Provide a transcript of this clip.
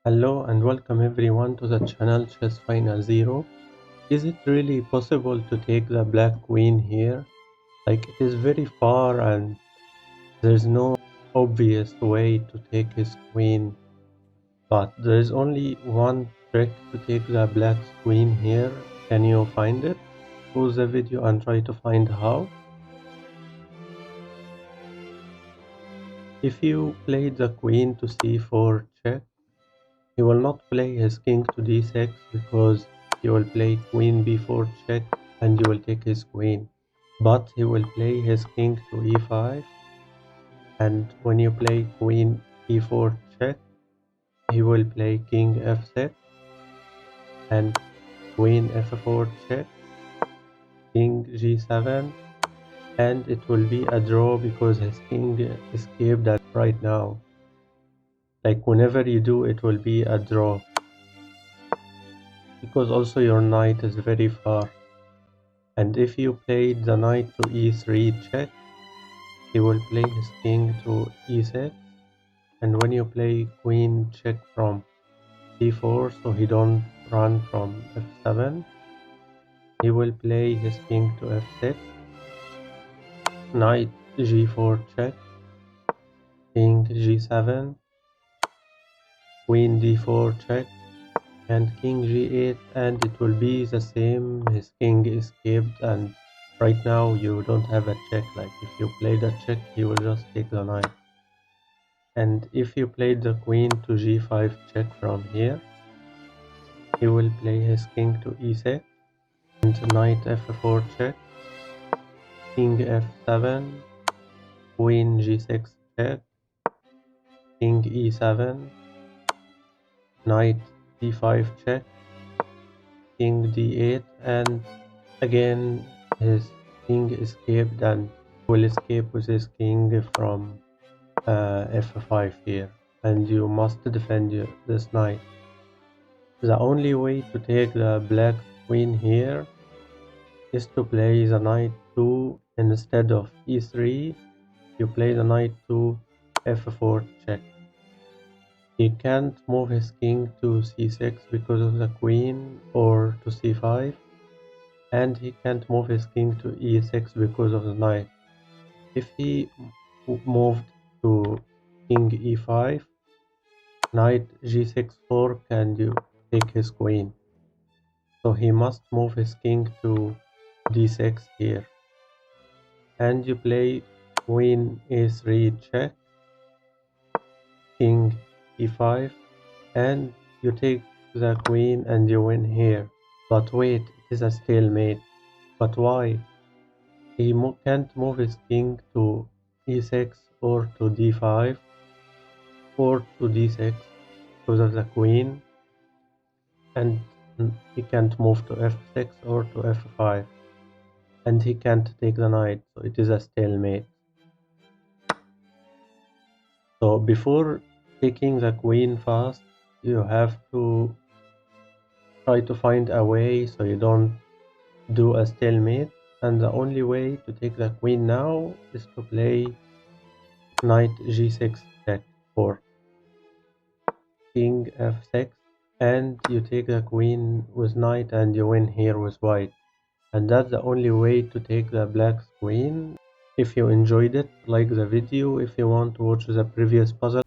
Hello and welcome everyone to the channel ChessFinalZero. Is it really possible to take the black queen here? Like, it is very far and there's no obvious way to take his queen, but there's only one trick to take the black queen here. Can you find it? Pause the video and try to find how. If you played the queen to c4 check, he will not play his king to d6 because he will play queen b4 check and you will take his queen. But he will play his king to e5, and when you play queen e4 check, he will play king f6 and queen f4 check, king g7, and it will be a draw because his king escaped right now. Like, whenever you do, it will be a draw because also your knight is very far. And if you played the knight to e3 check, he will play his king to e6, and when you play queen check from c4 so he don't run from f7, he will play his king to f6, knight g4 check, king g7, queen d4 check, and king g8, and it will be the same. His king escaped, and right now you don't have a check. Like, if you played a check, he will just take the knight. And if you played the queen to g5 check from here, he will play his king to e6 and knight f4 check, king f7, queen g6 check, king e7, knight d5 check, king d8, and again his king escaped and will escape with his king from f5 here, and you must defend this knight. The only way to take the black queen here is to play the knight to, instead of e3, you play the knight to f4 check. He can't move his king to c6 because of the queen, or to c5, and he can't move his king to e6 because of the knight. If he moved to king e5, knight g6 fork, and you take his queen. So he must move his king to d6 here. And you play queen a3 check, king e5, and you take the queen and you win here. But wait, it is a stalemate. But why? He can't move his king to e6 or to d5 or to d6 because of the queen, and he can't move to f6 or to f5, and he can't take the knight, so it is a stalemate. So before taking the queen fast, you have to try to find a way so you don't do a stalemate, and the only way to take the queen now is to play knight g6 check for king f6, and you take the queen with knight and you win here with white. And that's the only way to take the black queen. If you enjoyed it, like the video. If you want to watch the previous puzzle,